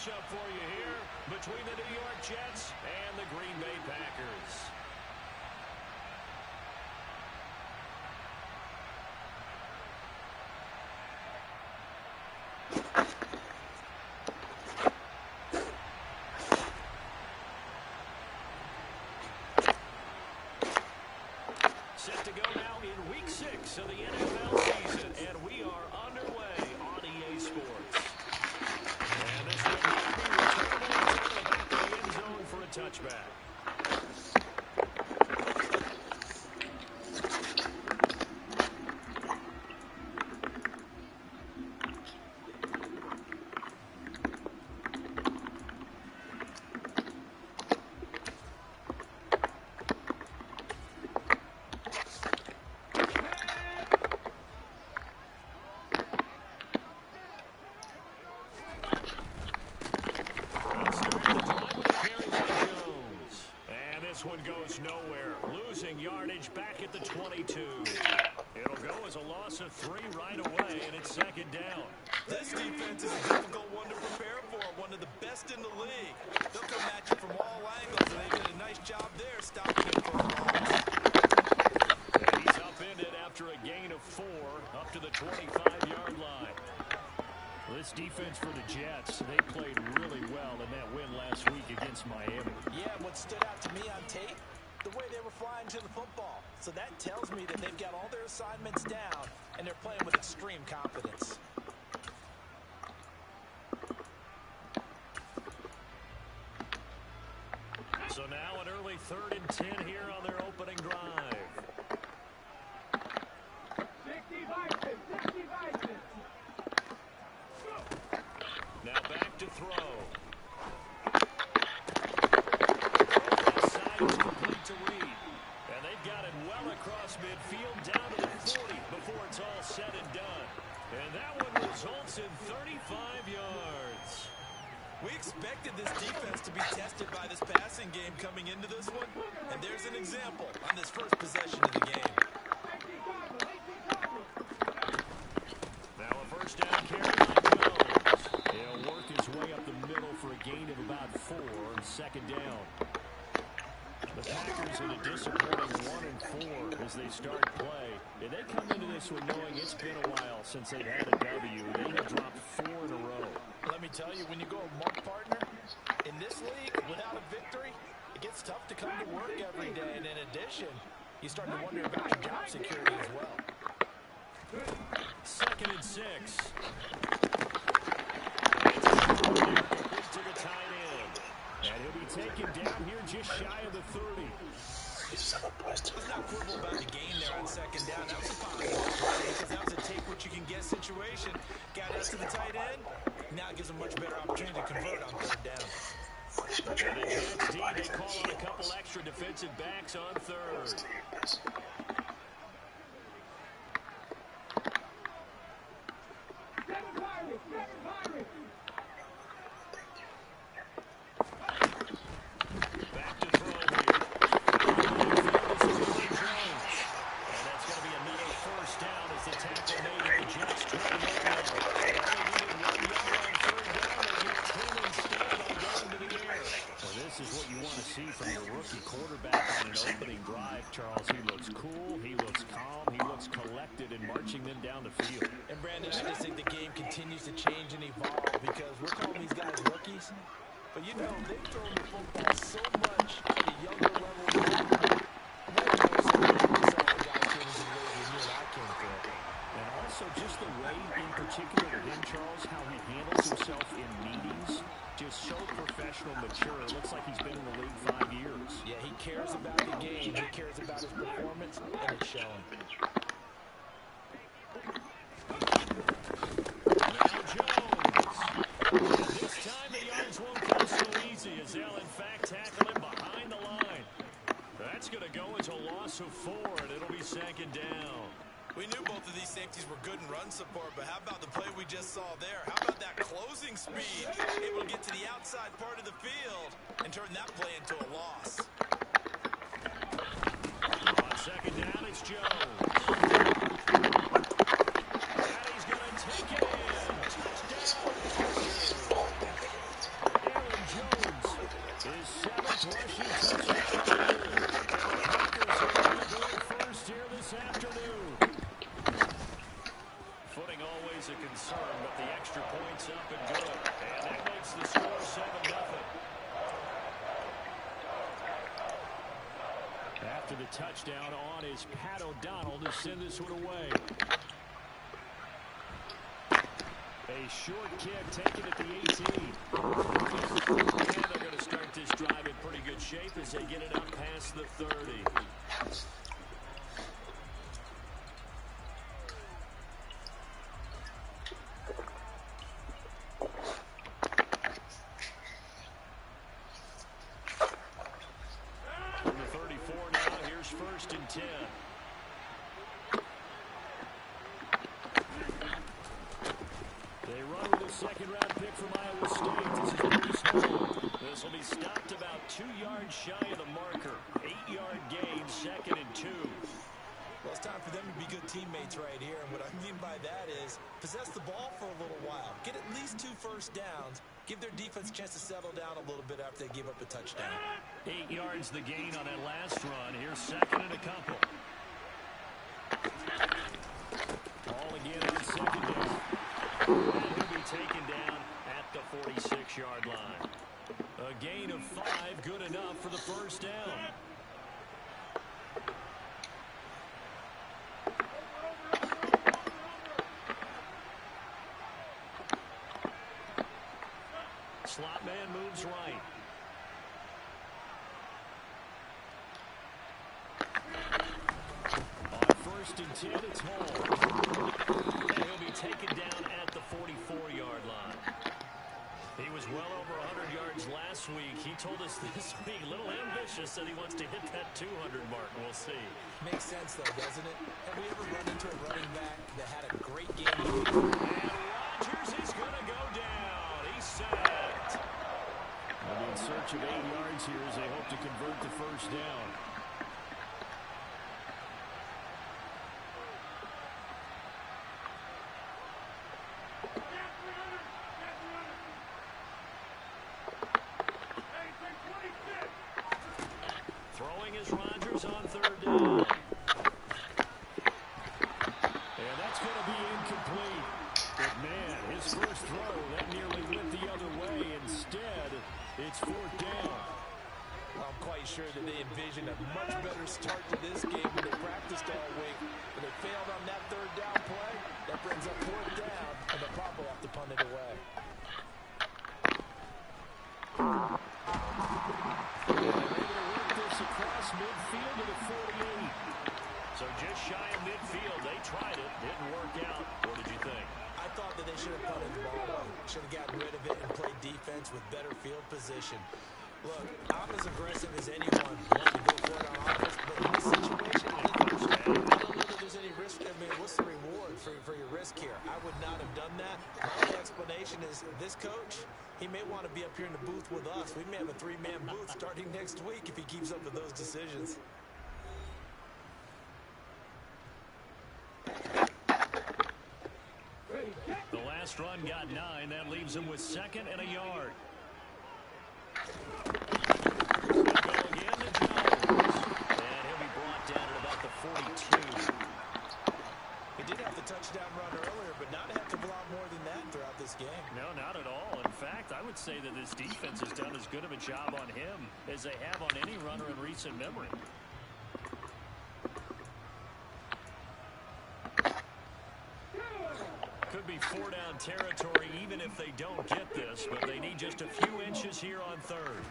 matchup for you here between the New York Jets and the Green Bay Packers. Set to go now in Week 6 of the NFL season, and we are underway on EA Sports. And this will not be returnable to the back of the end zone for a touchback. This one goes nowhere, losing yardage back at the 22. It'll go as a loss of 3 right away, and it's second down. This defense is a difficult one to prepare for, one of the best in the league. They'll come at you from all angles, and they did a nice job there stopping it for a loss. And he's upended after a gain of 4 up to the 25-yard line. This defense for the Jets, they played really well in that win last week against Miami. Yeah, what stood out to me on tape, the way they were flying to the football. So that tells me that they've got all their assignments down, and they're playing with extreme confidence. So now an early 3rd and 10 here on their opening drive. 65. Now back to throw. Side is complete to Reed. And they've got it well across midfield down to the 40 before it's all said and done. And that one results in 35 yards. We expected this defense to be tested by this passing game coming into this one. And there's an example on this first possession of the game. Now a first down carry by Jones. He'll work his way up the middle for a gain of about 4 on second down. The Packers in a disappointing 1-4 as they start play. And they come into this one knowing it's been a while since they've had a W. They have dropped 4 in a row. Let me tell you, when you go a month partner, in this league, without a victory, it gets tough to come to work every day. And in addition, you start to wonder about your job security as well. 2nd and 6. To the tight end. And he'll be taken down here just shy of the 30. Let's not quibble about the gain there on second down. That was a positive play because that was a take what you can get situation. Got out to the tight end. Now it gives them much better opportunity to convert on 3rd down. And the Jets D, they call on a couple extra defensive backs on 3rd. Back to throw here. And that's going to be another first down as the tackle made at the Jets 20. This is what you want to see from your rookie quarterback on an opening drive, Charles. He looks cool, he looks calm, he looks collected in marching them down the field. And Brandon, I just think the game continues to change and evolve because we're calling these guys rookies. But you know, they've thrown the football so much at a younger level. And also just the way in particular to him, Charles, how he handles himself in meetings. Just so professional, mature. It looks like he's been in the league 5 years. Yeah, he cares about the game. He cares about his performance, and it's showing. Now Jones. This time the yards won't come so easy as they'll in fact tackle him behind the line. That's going to go as a loss of 4, and it'll be second down. We knew both of these safeties were good in run support, but how about the play we just saw there? How about that closing speed? Able to get to the outside part of the field and turn that play into a loss. On second down, it's Jones. And he's going to take it in. Touchdown. Rushing touchdown for you. And the Packers are on the board first here this afternoon. Footing always a concern, but the extra point's up and good. And that makes the score 7-0. After the touchdown on is Pat O'Donnell to send this one away. A short kick taken at the 18. And they're going to start this drive in pretty good shape as they get it up past the 30. From the 34 now, here's 1st and 10. They run with a second-round pick from Iowa State. This is Bruce Hall. This will be stopped about 2 yards shy of the marker. 8-yard gain, 2nd and 2. Well, it's time for them to be good teammates right here. And what I mean by that is possess the ball for a little while. Get at least 2 first downs. Give their defense a chance to settle down a little bit after they give up a touchdown. 8 yards the gain on that last run. Here's 2nd and a couple. Ball again on 2nd down. And he'll be taken down at the 46-yard line. A gain of 5, good enough for the 1st down. Slot man moves right. On 1st and 10, it's Hall. And he'll be taken down at the 44-yard line. He was well over 100 yards last week. He told us this week, a little ambitious, that he wants to hit that 200 mark. We'll see. Makes sense, though, doesn't it? Have we ever run into a running back that had a great game? And Rodgers is going to go down. He's sacked. They'll be in search of 8 yards here as they hope to convert the 1st down. Throwing is Rodgers on 3rd down. And that's going to be incomplete. But man, his first throw, that nearly went the other way. Instead, it's 4th down. Well, I'm quite sure that they envisioned a much better start to this game when they practiced all week. But they failed on that 3rd down play. That brings up 4th down, and the Pop will have to punt it away. They're able to work this across midfield to the 48. So just shy of midfield. They tried it. Didn't work out. What did you think? I thought that they should have punted the ball away. Should have gotten rid of it and played defense with better field position. Look, I'm as aggressive as anyone wanting to go for it on offense, but in this situation, I don't know that there's any risk. I mean, what's the reward for your risk here? I would not have done that. My only explanation is this coach, he may want to be up here in the booth with us. We may have a 3-man booth starting next week if he keeps up with those decisions. The last run got 9. That leaves him with 2nd and a yard. Go again to Jones. And he'll be brought down at about the 42. He did have the touchdown run earlier, but not have to block more than that throughout this game. No, not at all. In fact, I would say that this defense has done as good of a job on him as they have on any runner in recent memory. Could be 4-down territory even if they don't get this, but they need just a few inches here on 3rd.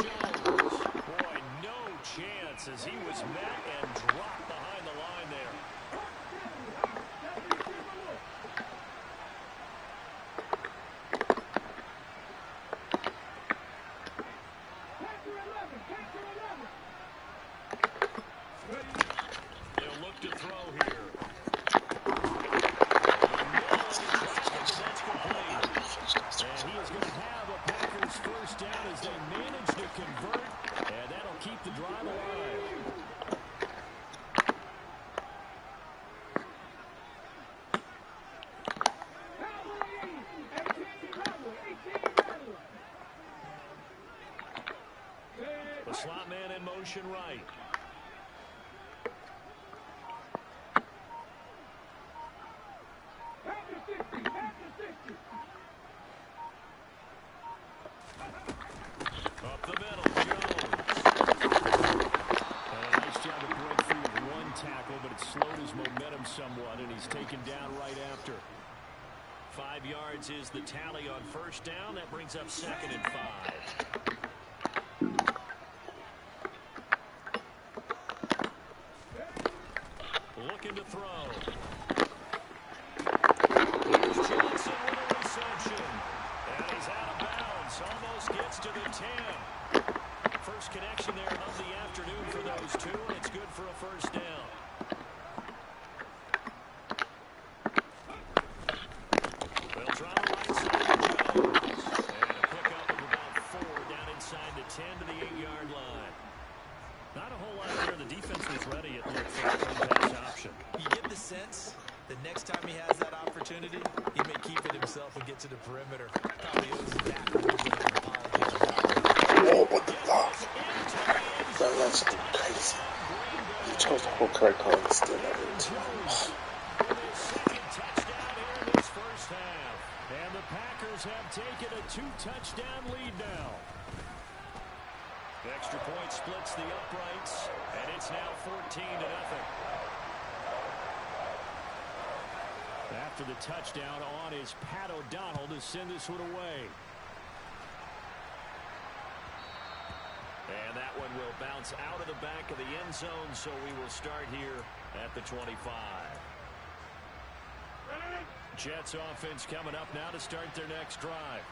Jones. Boy, no chance as he was met and dropped behind the line there. They'll look to throw here. And he is going to have a Packers 1st down as they manage to convert, and that'll keep the drive alive. motion right. Up the middle, Jones. And a nice job to break free with one tackle, but it slowed his momentum somewhat, and he's taken down right after. 5 yards is the tally on first down. That brings up 2nd and 5. Looking to throw. Here's Johnson with a reception. And he's out of bounds. Almost gets to the 10. First connection there of the afternoon for those two, and it's good for a first down. They'll try the right side to Jones. And a pickup of about 4 down inside the 10 to the 8-yard line. Not a whole lot there. The defense was ready, it looked, for the pass option. You get the sense that next time he has that opportunity, he may keep it himself and get to the perimeter. Probably owes his back a little bit of an apology. Oh, what the fuck? That's crazy. He chose the whole correct call and still never returned. And the Packers have taken a 2-touchdown lead now. The extra point splits the uprights, and it's now 14-0. After the touchdown, on is Pat O'Donnell to send this one away. And that one will bounce out of the back of the end zone, so we will start here at the 25. Jets offense coming up now to start their next drive.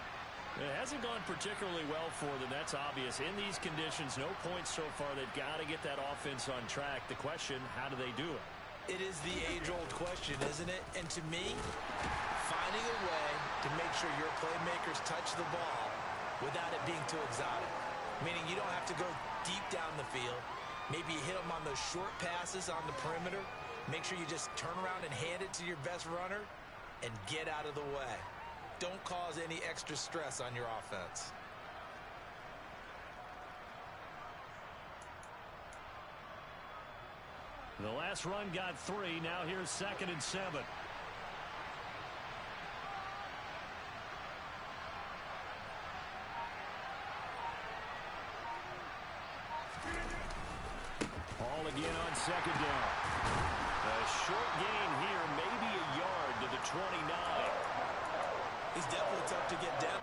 It hasn't gone particularly well for them. That's obvious. In these conditions, no points so far. They've got to get that offense on track. The question, how do they do it? It is the age-old question, isn't it? And to me, finding a way to make sure your playmakers touch the ball without it being too exotic. Meaning you don't have to go deep down the field. Maybe you hit them on those short passes on the perimeter. Make sure you just turn around and hand it to your best runner and get out of the way. Don't cause any extra stress on your offense. The last run got 3. Now here's 2nd and 7. Ball again on 2nd down. A short gain here, maybe a yard to the 29. He's definitely tough to get down.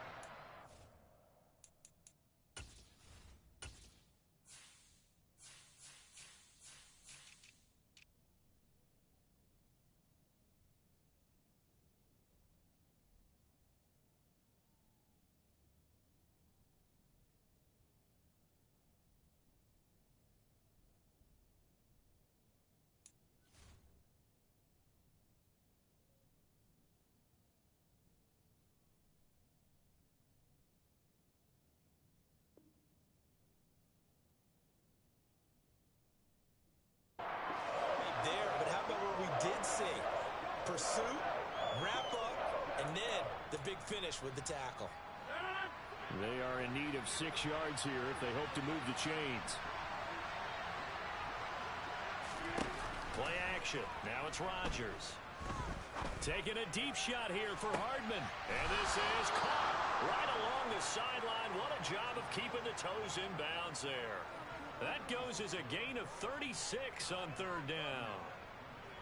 Pursuit, wrap up, and then the big finish with the tackle. They are in need of 6 yards here if they hope to move the chains. Play action. Now it's Rodgers. Taking a deep shot here for Hardman. And this is caught right along the sideline. What a job of keeping the toes in bounds there. That goes as a gain of 36 on 3rd down.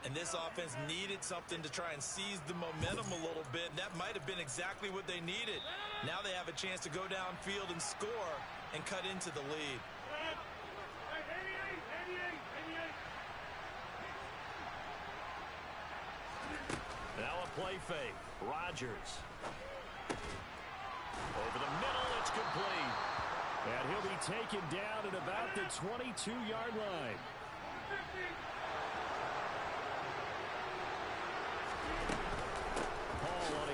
And this offense needed something to try and seize the momentum a little bit. That might have been exactly what they needed. Now they have a chance to go downfield and score and cut into the lead. Now a play fake. Rodgers. Over the middle, it's complete. And he'll be taken down at about the 22-yard line.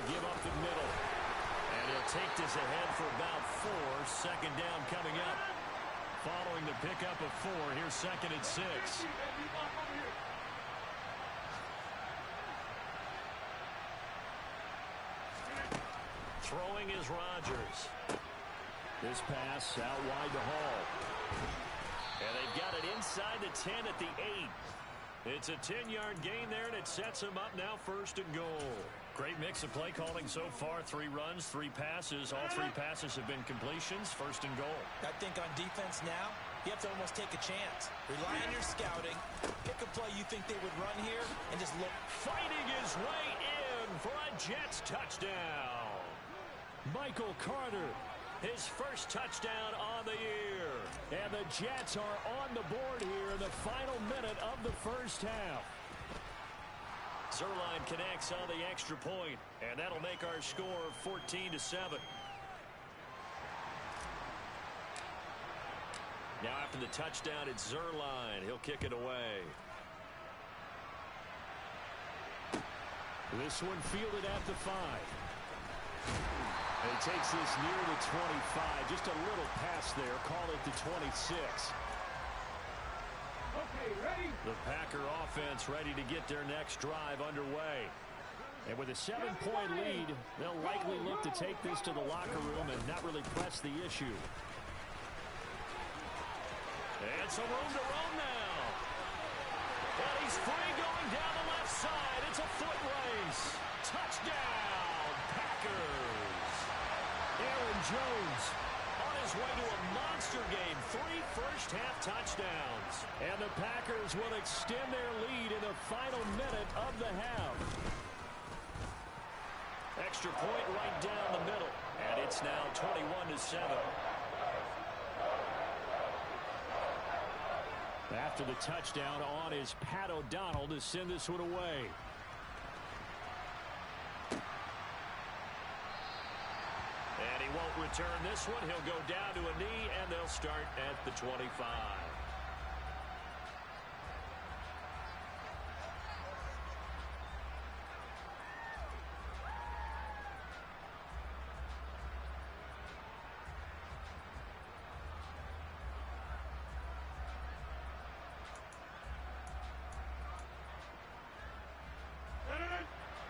Give up the middle. And he'll take this ahead for about 4. 2nd down coming up. Following the pickup of 4, here's 2nd and 6. Throwing is Rodgers. This pass out wide to Hall. And they've got it inside the 10 at the 8. It's a 10-yard gain there, and it sets them up now 1st and goal. Great mix of play calling so far. 3 runs, 3 passes. All 3 passes have been completions. 1st and goal. I think on defense now, you have to almost take a chance. Rely on your scouting. Pick a play you think they would run here, and just look. Fighting his way in for a Jets touchdown. Michael Carter, his first touchdown on the year. And the Jets are on the board here in the final minute of the first half. Zerline connects on the extra point, and that'll make our score 14-7. Now after the touchdown, it's Zerline. He'll kick it away. This one fielded at the 5. And he takes this near the 25. Just a little pass there. Call it the 26. Okay, ready? The Packer offense ready to get their next drive underway. And with a 7-point lead, they'll likely look to take this to the locker room and not really press the issue. And some room to roam now. And he's free going down the left side. It's a foot race. Touchdown, Packers. Aaron Jones on his way to a monster game. 3 first-half touchdowns. And the Packers will extend their lead in the final minute of the half. Extra point right down the middle. And it's now 21-7. After the touchdown on is Pat O'Donnell to send this one away. And he won't return this one. He'll go down to a knee, and they'll start at the 25.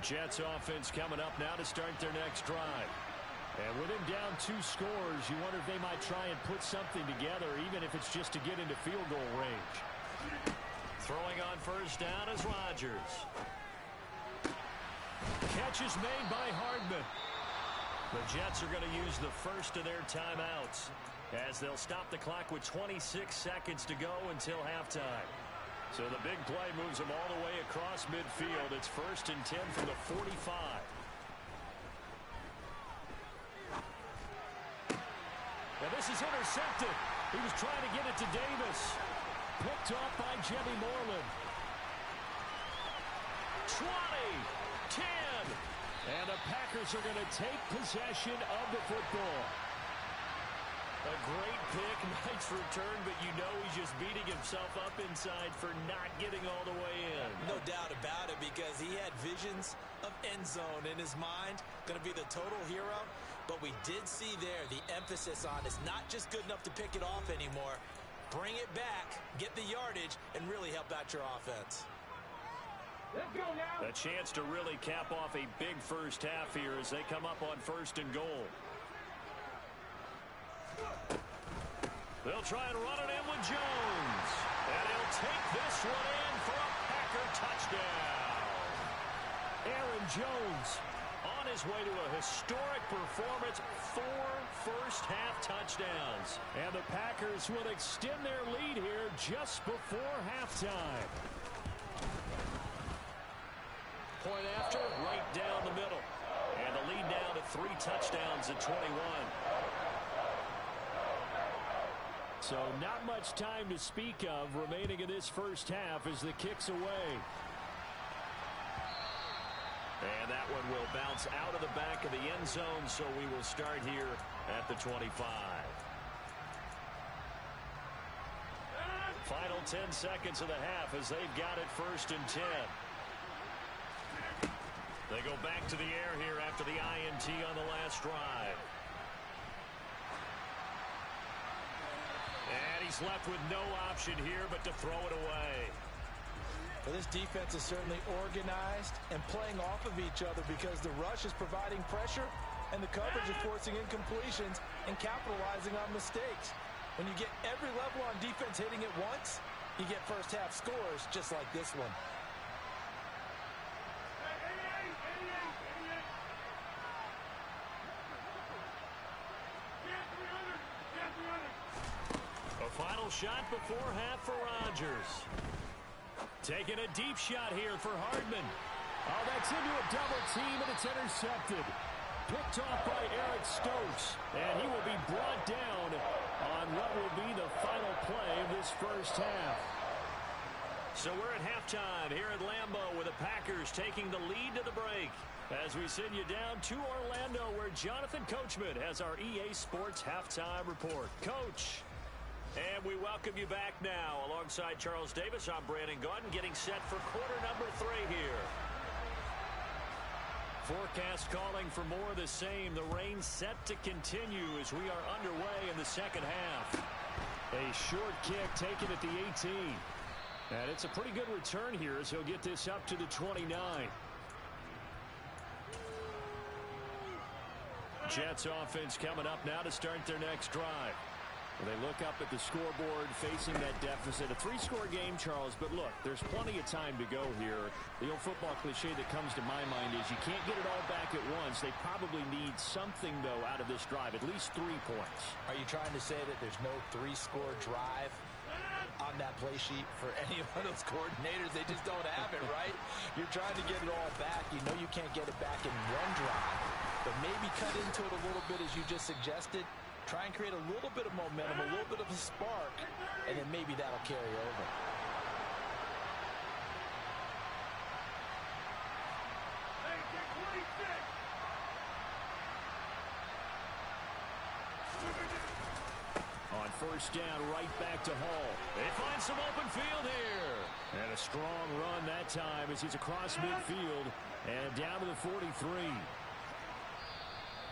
Jets offense coming up now to start their next drive. And with him down 2 scores, you wonder if they might try and put something together, even if it's just to get into field goal range. Throwing on first down is Rodgers. Catch is made by Hardman. The Jets are going to use the first of their timeouts as they'll stop the clock with 26 seconds to go until halftime. So the big play moves them all the way across midfield. It's 1st and 10 from the 45. And this is intercepted. He was trying to get it to Davis. Picked off by Jimmy Moreland. 20, 10. And the Packers are going to take possession of the football. A great pick, nice return, but you know he's just beating himself up inside for not getting all the way in. No doubt about it, because he had visions of end zone in his mind. Going to be the total hero. But we did see there the emphasis on is not just good enough to pick it off anymore. Bring it back, get the yardage, and really help out your offense. Let's go now. A chance to really cap off a big first half here as they come up on 1st and goal. They'll try and run it in with Jones. And he'll take this one in for a Packer touchdown. Aaron Jones on his way to a historic performance. 4 first-half touchdowns. And the Packers will extend their lead here just before halftime. Point after, right down the middle. And the lead down to 3 touchdowns at 21. So not much time to speak of remaining in this first half as the kick's away. And that one will bounce out of the back of the end zone, so we will start here at the 25. Final 10 seconds of the half as they've got it 1st and 10. They go back to the air here after the INT on the last drive. And he's left with no option here but to throw it away. Well, this defense is certainly organized and playing off of each other because the rush is providing pressure and the coverage is forcing incompletions and capitalizing on mistakes. When you get every level on defense hitting at once, you get first half scores just like this one. A final shot before half for Rodgers. Taking a deep shot here for Hardman. Oh, that's into a double team, and it's intercepted. Picked off by Eric Stokes, and he will be brought down on what will be the final play of this first half. So we're at halftime here at Lambeau with the Packers taking the lead to the break. As we send you down to Orlando, where Jonathan Coachman has our EA Sports Halftime Report. Coach. And we welcome you back now. Alongside Charles Davis, I'm Brandon Gaudin, getting set for quarter number 3 here. Forecast calling for more of the same. The rain set to continue as we are underway in the second half. A short kick taken at the 18. And it's a pretty good return here as he'll get this up to the 29. Jets offense coming up now to start their next drive. They look up at the scoreboard facing that deficit. A 3-score game, Charles, but look, there's plenty of time to go here. The old football cliche that comes to my mind is you can't get it all back at once. They probably need something, though, out of this drive, at least 3 points. Are you trying to say that there's no 3-score drive on that play sheet for any of those coordinators? They just don't have it, right? You're trying to get it all back. You know you can't get it back in one drive, but maybe cut into it a little bit as you just suggested. Try and create a little bit of momentum, a little bit of a spark, and then maybe that'll carry over. On first down, right back to Hall. They find some open field here. And a strong run that time as he's across midfield and down to the 43.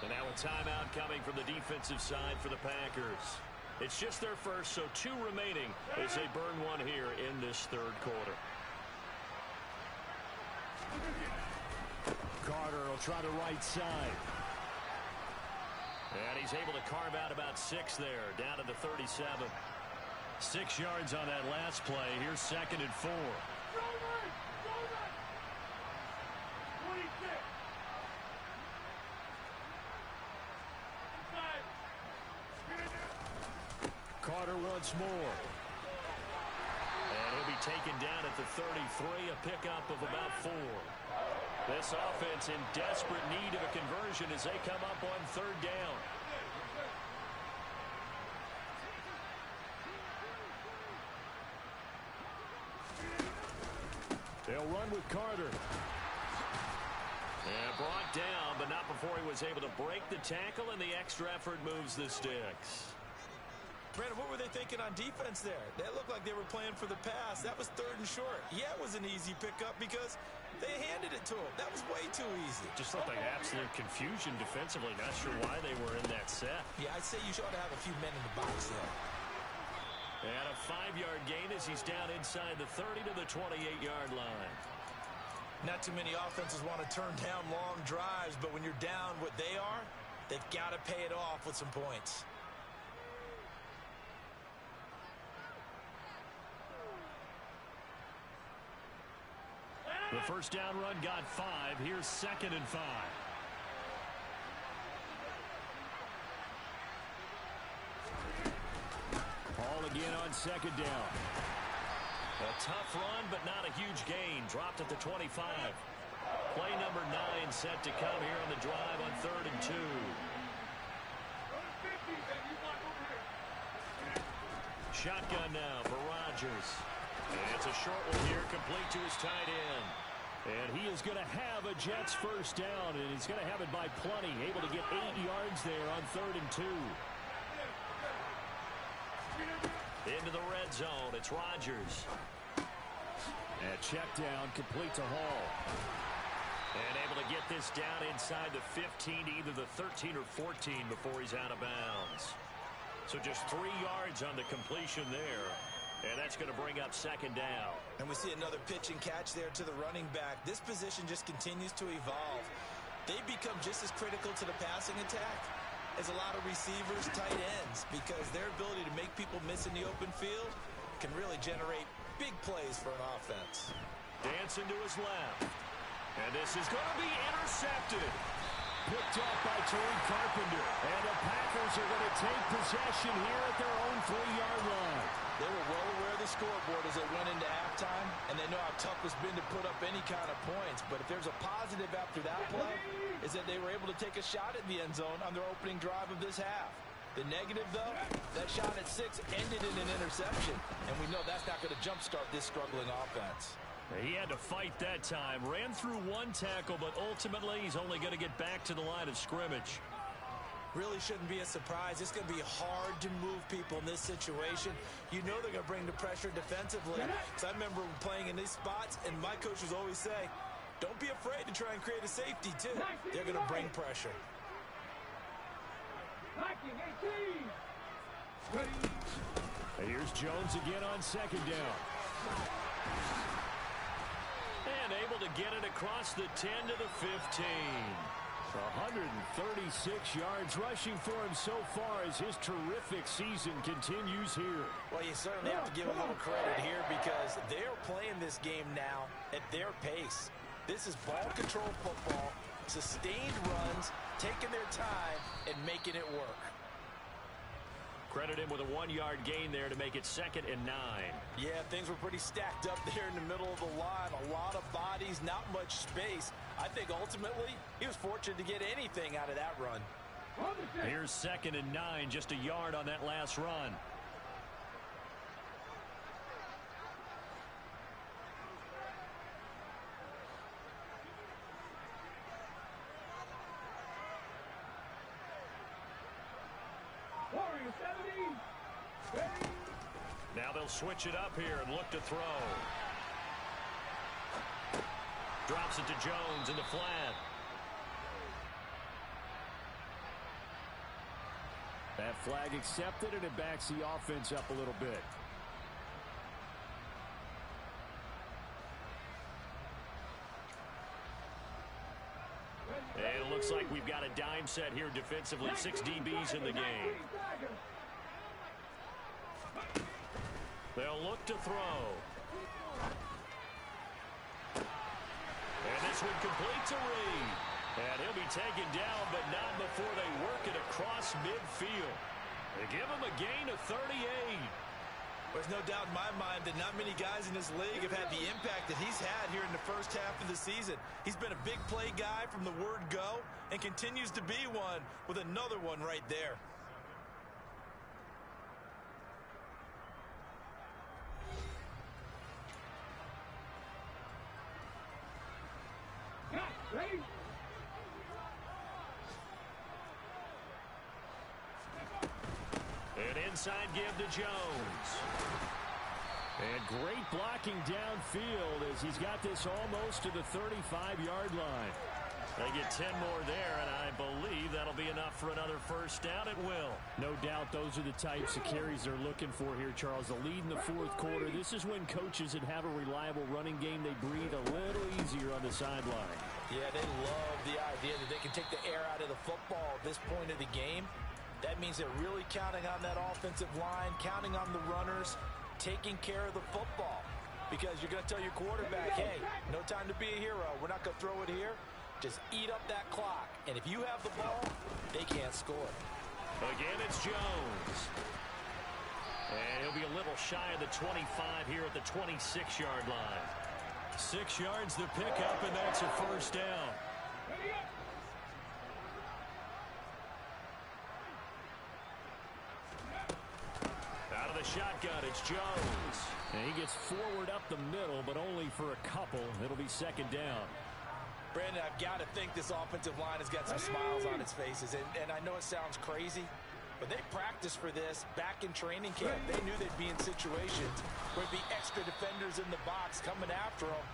And now a timeout coming from the defensive side for the Packers. It's just their first, so 2 remaining as they burn one here in this third quarter. Carter will try the right side. And he's able to carve out about 6 there, down to the 37. 6 yards on that last play. Here's 2nd and 4. Carter once more. And he'll be taken down at the 33, a pickup of about 4. This offense in desperate need of a conversion as they come up on 3rd down. They'll run with Carter. And brought down, but not before he was able to break the tackle, and the extra effort moves the sticks. Brandon, what were they thinking on defense there? They looked like they were playing for the pass. That was 3rd and short. Yeah, it was an easy pickup because they handed it to him. That was way too easy. Just looked like absolute confusion defensively. Not sure why they were in that set. Yeah, I'd say you ought to have a few men in the box there. And a 5-yard gain as he's down inside the 30 to the 28-yard line. Not too many offenses want to turn down long drives, but when you're down what they are, they've got to pay it off with some points. The first down run got 5. Here's 2nd and 5. Hall again on 2nd down. A tough run, but not a huge gain. Dropped at the 25. Play number 9 set to come here on the drive on 3rd and 2. Shotgun now for Rodgers. And it's a short one here, complete to his tight end. And he is going to have a Jets first down, and he's going to have it by plenty. Able to get 8 yards there on 3rd and 2. Into the red zone, it's Rodgers. And check down, complete to Hall. And able to get this down inside the 15 to either the 13 or 14 before he's out of bounds. So just 3 yards on the completion there. And that's going to bring up 2nd down. And we see another pitch and catch there to the running back. This position just continues to evolve. They become just as critical to the passing attack is a lot of receivers, tight ends, because their ability to make people miss in the open field can really generate big plays for an offense. Dancing to his left. And this is going to be intercepted. Picked off by Tariq Carpenter. And the Packers are going to take possession here at their own 3-yard line. They were well aware of the scoreboard as they went into halftime, and they know how tough it's been to put up any kind of points. But if there's a positive after that play, is that they were able to take a shot at the end zone on their opening drive of this half. The negative, though, that shot at 6 ended in an interception, and we know that's not going to jumpstart this struggling offense. He had to fight that time. Ran through one tackle, but ultimately he's only going to get back to the line of scrimmage. Really shouldn't be a surprise. It's going to be hard to move people in this situation. You know they're going to bring the pressure defensively. So I remember playing in these spots, and my coaches always say, don't be afraid to try and create a safety, too. They're going to bring pressure. Here's Jones again on second down. And able to get it across the 10 to the 15. 136 yards rushing for him so far as his terrific season continues here. Well, you certainly have to give a little credit here because they're playing this game now at their pace. This is ball control football, sustained runs, taking their time, and making it work. Credit him with a 1-yard gain there to make it 2nd and 9. Yeah, things were pretty stacked up there in the middle of the line. A lot of bodies, not much space. I think ultimately he was fortunate to get anything out of that run. Here's 2nd and 9, just a yard on that last run. Now they'll switch it up here and look to throw. Drops it to Jones in the flat. That flag accepted, and it backs the offense up a little bit. And it looks like we've got a dime set here defensively. 6 DBs in the game. They'll look to throw. And this one completes a read. And he'll be taken down, but not before they work it across midfield. They give him a gain of 38. There's no doubt in my mind that not many guys in this league have had the impact that he's had here in the first half of the season. He's been a big play guy from the word go and continues to be one with another one right there. An inside give to Jones. And great blocking downfield as he's got this almost to the 35-yard line. They get 10 more there, and I believe that'll be enough for another first down. It will. No doubt those are the types of carries they're looking for here, Charles. The lead in the fourth quarter. This is when coaches that have a reliable running game, they breathe a little easier on the sideline. Yeah, they love the idea that they can take the air out of the football at this point of the game. That means they're really counting on that offensive line, counting on the runners, taking care of the football. Because you're going to tell your quarterback, hey, no time to be a hero. We're not going to throw it here. Just eat up that clock. And if you have the ball, they can't score. Again, it's Jones. And he'll be a little shy of the 25 here at the 26-yard line. 6 yards the pickup, and that's a first down. Out of the shotgun, it's Jones. And he gets forward up the middle, but only for a couple. It'll be 2nd down. Brandon, I've got to think this offensive line has got some smiles on its faces. And I know it sounds crazy, but they practiced for this back in training camp. They knew they'd be in situations where there'd be extra defenders in the box coming after them,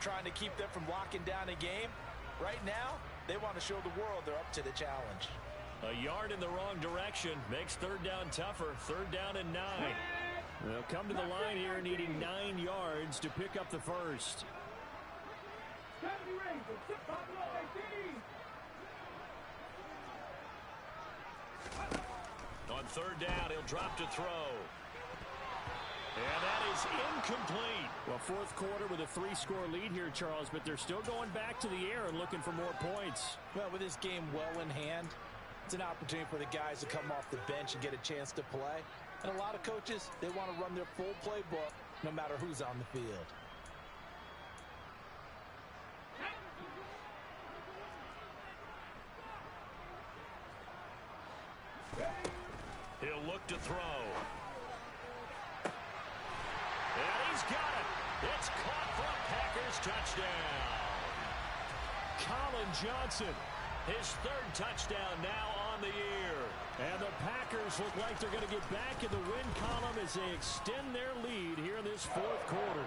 trying to keep them from locking down a game. Right now, they want to show the world they're up to the challenge. A yard in the wrong direction makes 3rd down tougher. 3rd down and 9. They'll come to the line here needing 9 yards to pick up the first. Gotta be ready for tip-top 18. On third down, he'll drop to throw. And that is incomplete. Well, fourth quarter with a 3-score lead here, Charles, but they're still going back to the air and looking for more points. Well, with this game well in hand, it's an opportunity for the guys to come off the bench and get a chance to play. And a lot of coaches, they want to run their full playbook no matter who's on the field. He'll look to throw. And he's got it. It's caught for a Packers touchdown. Colin Johnson, his third touchdown now on the year. And the Packers look like they're going to get back in the win column as they extend their lead here in this fourth quarter.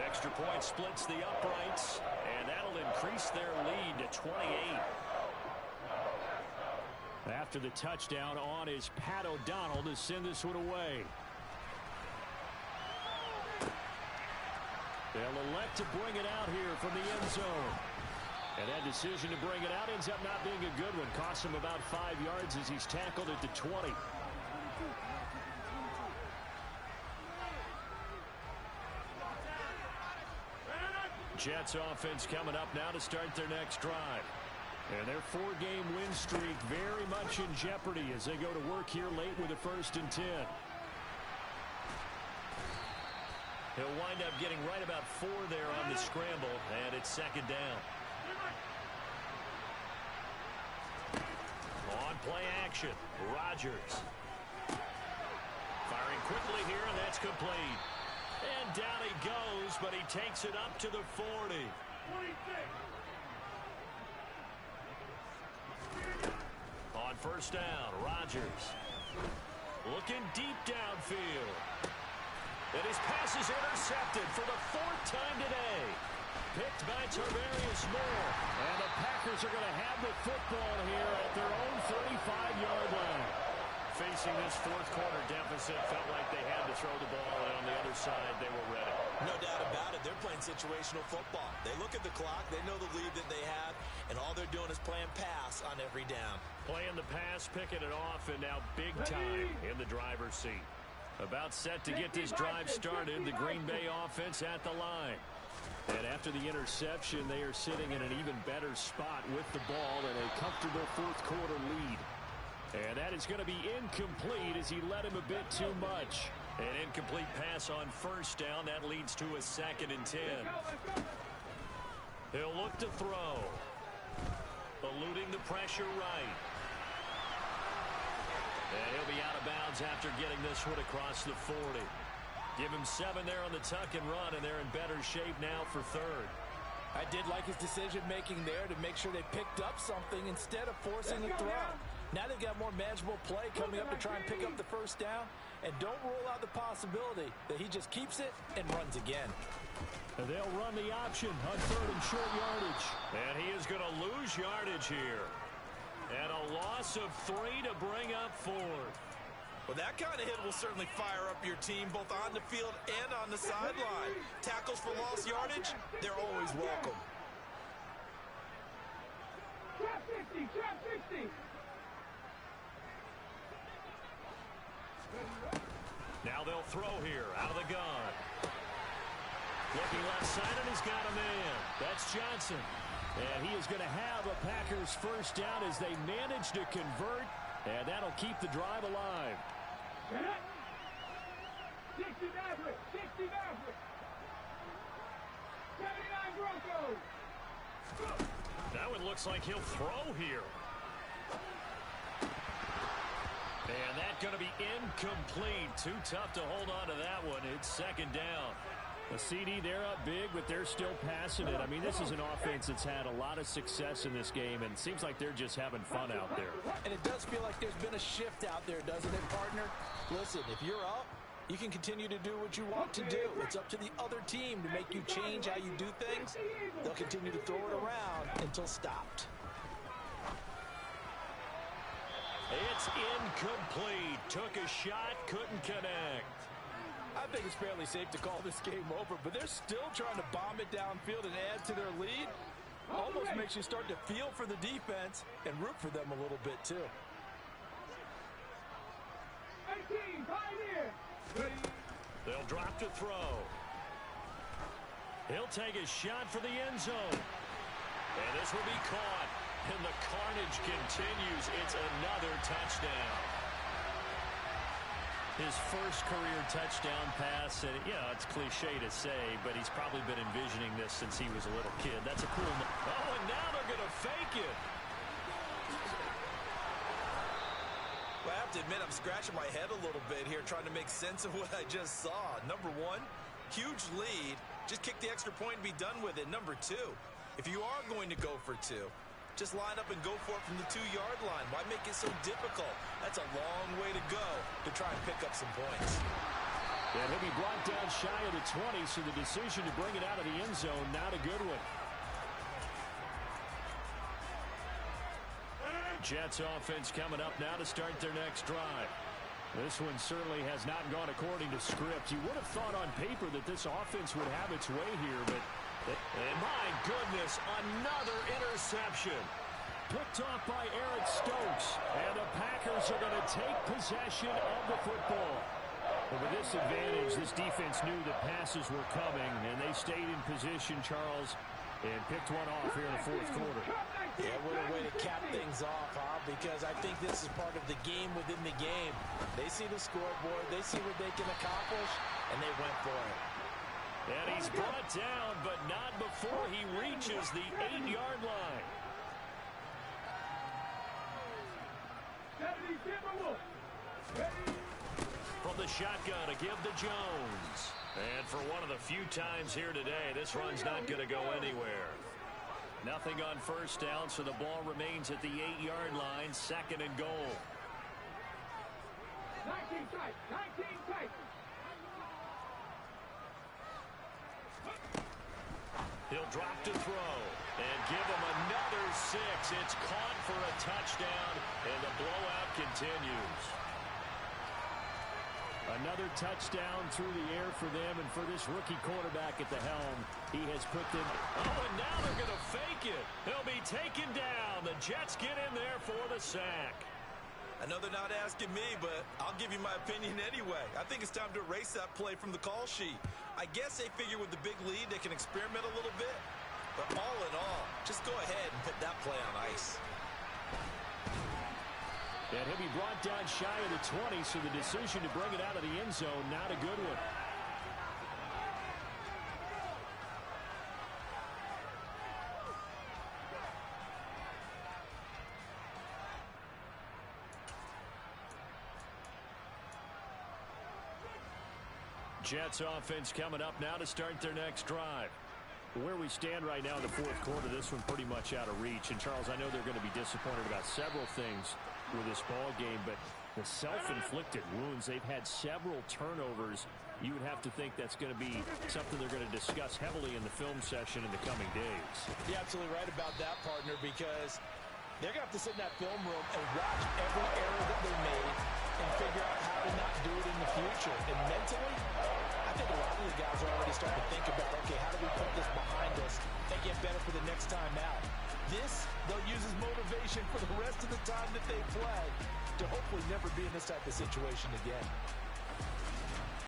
Extra point splits the uprights, and that'll increase their lead to 28. After the touchdown, on is Pat O'Donnell to send this one away. They'll elect to bring it out here from the end zone. And that decision to bring it out ends up not being a good one. Costs him about 5 yards as he's tackled at the 20. Jets offense coming up now to start their next drive. And their 4-game win streak very much in jeopardy as they go to work here late with a 1st and 10. He'll wind up getting right about 4 there on the scramble, and it's 2nd down. On play action, Rodgers. Firing quickly here, and that's complete. And down he goes, but he takes it up to the 40. 26. On 1st down, Rodgers. Looking deep downfield. And his pass is intercepted for the 4th time today. Picked by Tarvarius Moore. And the Packers are going to have the football here at their own 35-yard line. Facing this fourth quarter deficit, felt like they had to throw the ball, and on the other side, they were ready. No doubt about it. They're playing situational football. They look at the clock. They know the lead that they have, and all they're doing is playing pass on every down. Playing the pass, picking it off, and now big time in the driver's seat. About set to get this drive started, the Green Bay offense at the line. And after the interception, they are sitting in an even better spot with the ball and a comfortable fourth quarter lead. And that is going to be incomplete as he led him a bit too much. An incomplete pass on 1st down. That leads to a 2nd and 10. He'll look to throw. Eluding the pressure right. And he'll be out of bounds after getting this one across the 40. Give him 7 there on the tuck and run, and they're in better shape now for 3rd. I did like his decision-making there to make sure they picked up something instead of forcing a throw. Now they've got more manageable play coming up to try and pick up the 1st down. And don't rule out the possibility that he just keeps it and runs again. And they'll run the option on 3rd and short yardage. And he is going to lose yardage here. And a loss of 3 to bring up 4th. Well, that kind of hit will certainly fire up your team both on the field and on the sideline. Tackles for lost yardage, they're always welcome. Trap 60, trap 60. Now they'll throw here out of the gun. Looking left side, and he's got a man. That's Johnson. And he is going to have a Packers 1st down as they manage to convert. And that'll keep the drive alive. 60 Maverick, 60 Maverick. 79 Broncos. Now it looks like he'll throw here. And that's going to be incomplete. Too tough to hold on to that one. It's 2nd down. The CD, they're up big, but they're still passing it. I mean, this is an offense that's had a lot of success in this game, and it seems like they're just having fun out there. And it does feel like there's been a shift out there, doesn't it, partner? Listen, if you're up, you can continue to do what you want to do. It's up to the other team to make you change how you do things. They'll continue to throw it around until stopped. It's incomplete. Took a shot, couldn't connect. I think it's fairly safe to call this game over, but they're still trying to bomb it downfield and add to their lead. Almost makes you start to feel for the defense and root for them a little bit, too. Pioneer. They'll drop to throw. He'll take a shot for the end zone. And this will be caught. And the carnage continues. It's another touchdown. His first career touchdown pass. And, yeah, it's cliche to say, but he's probably been envisioning this since he was a little kid. That's a cool... Oh, and now they're going to fake it. Well, I have to admit, I'm scratching my head a little bit here trying to make sense of what I just saw. Number one, huge lead. Just kick the extra point and be done with it. Number two, if you are going to go for two, just line up and go for it from the 2-yard line. Why make it so difficult? That's a long way to go to try and pick up some points. And he'll be brought down shy of the 20, so the decision to bring it out of the end zone, not a good one. Jets offense coming up now to start their next drive. This one certainly has not gone according to script. You would have thought on paper that this offense would have its way here, but... And my goodness, another interception. Picked off by Eric Stokes. And the Packers are going to take possession of the football. But with this advantage, this defense knew that passes were coming, and they stayed in position, Charles, and picked one off here in the fourth quarter. Yeah, what a way to cap things off, huh? Because I think this is part of the game within the game. They see the scoreboard, they see what they can accomplish, and they went for it. And he's brought down, but not before he reaches the 8-yard line. From the shotgun, a give to Jones. And for one of the few times here today, this run's not going to go anywhere. Nothing on first down, so the ball remains at the 8-yard line, second and goal. 19 tight, 19 tight. He'll drop to throw and give him another 6. It's caught for a touchdown, and the blowout continues. Another touchdown through the air for them, and for this rookie quarterback at the helm, he has put them... Oh, and now they're going to fake it. He'll be taken down. The Jets get in there for the sack. I know they're not asking me, but I'll give you my opinion anyway. I think it's time to erase that play from the call sheet. I guess they figure with the big lead, they can experiment a little bit. But all in all, just go ahead and put that play on ice. And he'll be brought down shy of the 20, so the decision to bring it out of the end zone, not a good one. Jets offense coming up now to start their next drive. Where we stand right now in the fourth quarter, this one pretty much out of reach. And, Charles, I know they're going to be disappointed about several things with this ball game, but the self-inflicted wounds, they've had several turnovers. You would have to think that's going to be something they're going to discuss heavily in the film session in the coming days. You're absolutely right about that, partner, because they're going to have to sit in that film room and watch every error that they made and figure out how to not do it in the future. And mentally, I think a lot of the guys are already starting to think about, okay, how do we put this behind us and get better for the next time out? This, they'll use as motivation for the rest of the time that they play to hopefully never be in this type of situation again.